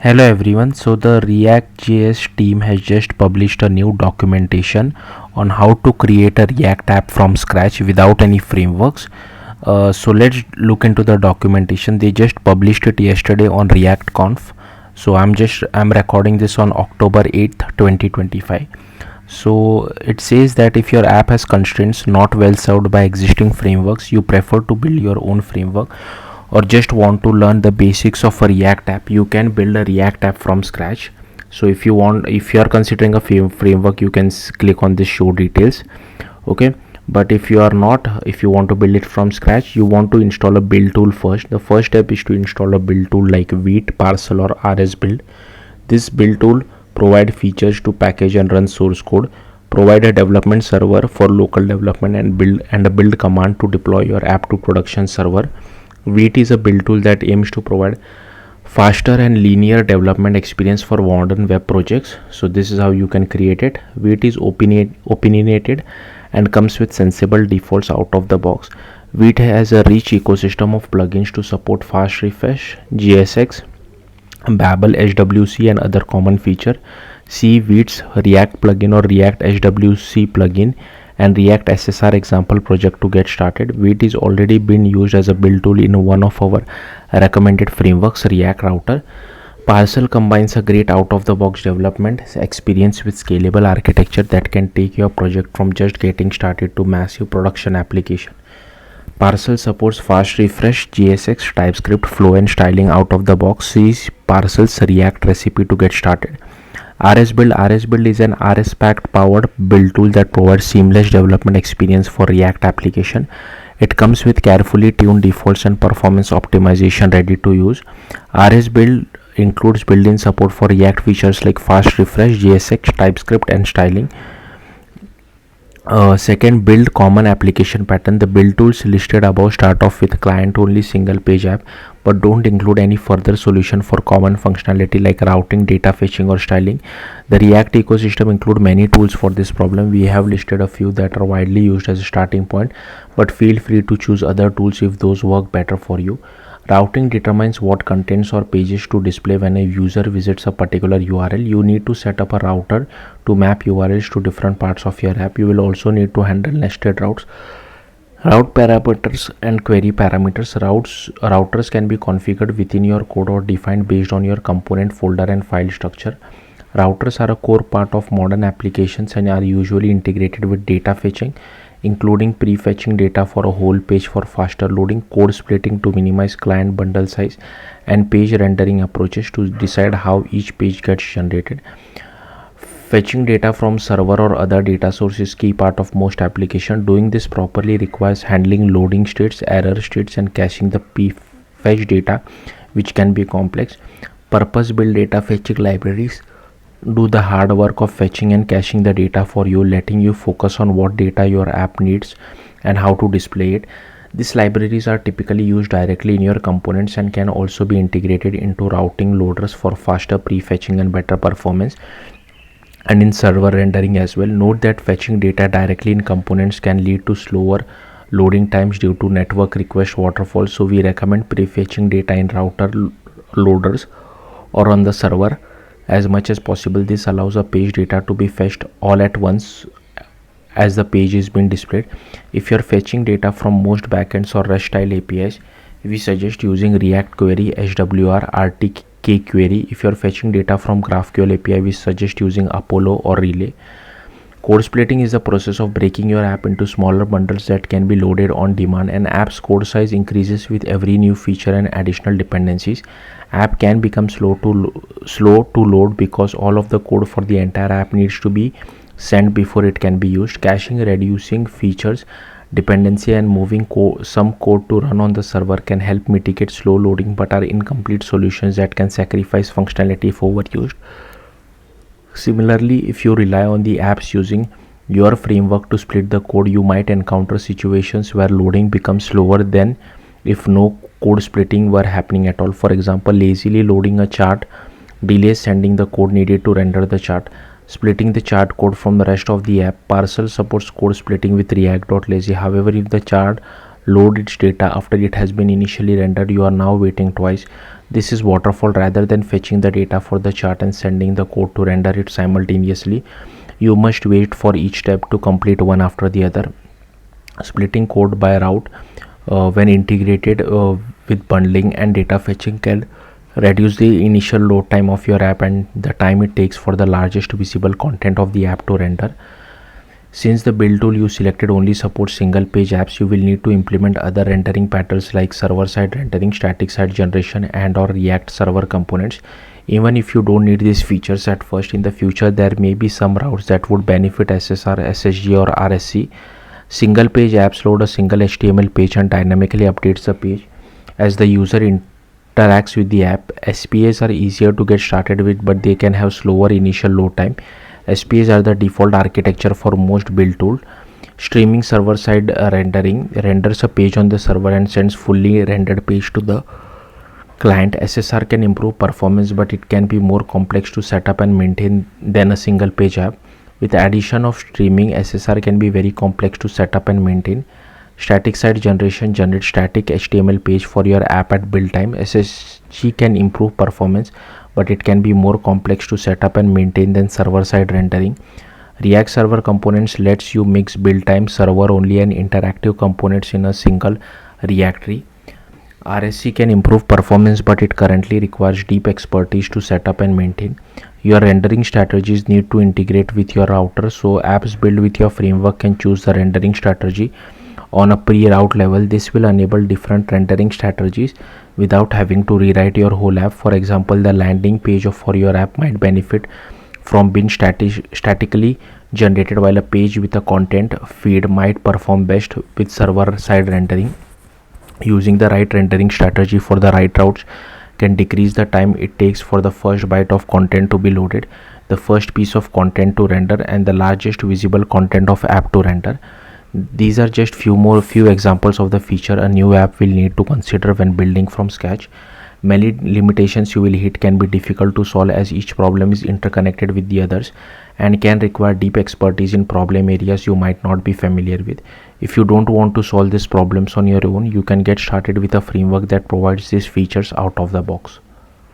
Hello everyone. So the ReactJS team has just published a new documentation on how to create a React app from scratch without any frameworks. So let's look into the documentation. They just published it yesterday on ReactConf. So I'm recording this on October 8th, 2025. So it says that if your app has constraints not well served by existing frameworks, you prefer to build your own framework, or just want to learn the basics of a React app, you can build a React app from scratch. So if you are considering a framework, you can click on this show details. Okay, but if you want to build it from scratch, you want to install a build tool first. The first step is to install a build tool like Vite, Parcel, or RS Build. This build tool provide features to package and run source code, provide a development server for local development, and a build command to deploy your app to production server. Vite is a build tool that aims to provide faster and linear development experience for modern web projects. So this is how you can create it. Vite is opinionated and comes with sensible defaults out of the box. Vite has a rich ecosystem of plugins to support fast refresh, JSX, Babel, HWC, and other common feature. See Vite's React plugin or React HWC plugin and React SSR example project to get started. Vite is already been used as a build tool in one of our recommended frameworks, React Router. Parcel combines a great out-of-the-box development experience with scalable architecture that can take your project from just getting started to massive production application. Parcel supports fast refresh, JSX, TypeScript, flow, and styling out of the box. See Parcel's React recipe to get started. RS Build is an RS Packed powered build tool that provides seamless development experience for React application. It comes with carefully tuned defaults and performance optimization ready to use. RS Build includes built-in support for React features like fast refresh, JSX, TypeScript, and styling. Second, build common application pattern. The build tools listed above start off with client only single page app, but don't include any further solution for common functionality like routing, data fetching, or styling. The React ecosystem include many tools for this problem. We have listed a few that are widely used as a starting point, but feel free to choose other tools if those work better for you. Routing determines what contents or pages to display when a user visits a particular URL. You need to set up a router to map URLs to different parts of your app. You will also need to handle nested routes, route parameters, and query parameters. Routers can be configured within your code or defined based on your component folder and file structure. Routers are a core part of modern applications and are usually integrated with data fetching, including prefetching data for a whole page for faster loading, code splitting to minimize client bundle size, and page rendering approaches to decide how each page gets generated. Fetching data from server or other data source is key part of most applications. Doing this properly requires handling loading states, error states, and caching the fetch data, which can be complex. Purpose-built data fetching libraries do the hard work of fetching and caching the data for you, letting you focus on what data your app needs and how to display it. These libraries are typically used directly in your components and can also be integrated into routing loaders for faster prefetching and better performance, and in server rendering as well. Note that fetching data directly in components can lead to slower loading times due to network request waterfall, so we recommend prefetching data in router loaders or on the server as much as possible. This allows a page data to be fetched all at once as the page is being displayed. If you're fetching data from most backends or REST style APIs, we suggest using React Query, HWR, RTK Query. If you're fetching data from GraphQL API, we suggest using Apollo or Relay. Code splitting is the process of breaking your app into smaller bundles that can be loaded on demand. An app's code size increases with every new feature and additional dependencies. App can become slow to load because all of the code for the entire app needs to be sent before it can be used. Caching, reducing features dependency, and moving some code to run on the server can help mitigate slow loading, but are incomplete solutions that can sacrifice functionality if overused. Similarly, if you rely on the apps using your framework to split the code, you might encounter situations where loading becomes slower than if no code splitting were happening at all. For example, lazily loading a chart delays sending the code needed to render the chart. Splitting the chart code from the rest of the app. Parcel supports code splitting with React.lazy. However, if the chart loads its data after it has been initially rendered, you are now waiting twice. This is waterfall. Rather than fetching the data for the chart and sending the code to render it simultaneously, you must wait for each step to complete one after the other. Splitting code by route when integrated with bundling and data fetching can reduce the initial load time of your app and the time it takes for the largest visible content of the app to render. Since the build tool you selected only supports single page apps, you will need to implement other rendering patterns like server side rendering, static site generation, and or React server components. Even if you don't need these features at first, in the future there may be some routes that would benefit SSR, SSG or RSC. Single page apps load a single HTML page and dynamically updates the page as the user interacts with the app. SPAs are easier to get started with, but they can have slower initial load time. SPAs are the default architecture for most build tools. Streaming server side rendering renders a page on the server and sends fully rendered page to the client. SSR can improve performance, but it can be more complex to set up and maintain than a single page app. With the addition of streaming, SSR can be very complex to set up and maintain. Static site generation generates static HTML page for your app at build time. SSG can improve performance, but it can be more complex to set up and maintain than server side rendering. React server components lets you mix build time, server only, and interactive components in a single React tree. RSC can improve performance, but it currently requires deep expertise to set up and maintain. Your rendering strategies need to integrate with your router, so apps built with your framework can choose the rendering strategy on a pre-route level. This will enable different rendering strategies without having to rewrite your whole app. For example, the landing page for your app might benefit from being statically generated, while a page with a content feed might perform best with server side rendering. Using the right rendering strategy for the right routes can decrease the time it takes for the first byte of content to be loaded, the first piece of content to render, and the largest visible content of app to render. These are just few examples of the feature a new app will need to consider when building from scratch. Many limitations you will hit can be difficult to solve, as each problem is interconnected with the others and can require deep expertise in problem areas you might not be familiar with. If you don't want to solve these problems on your own, you can get started with a framework that provides these features out of the box.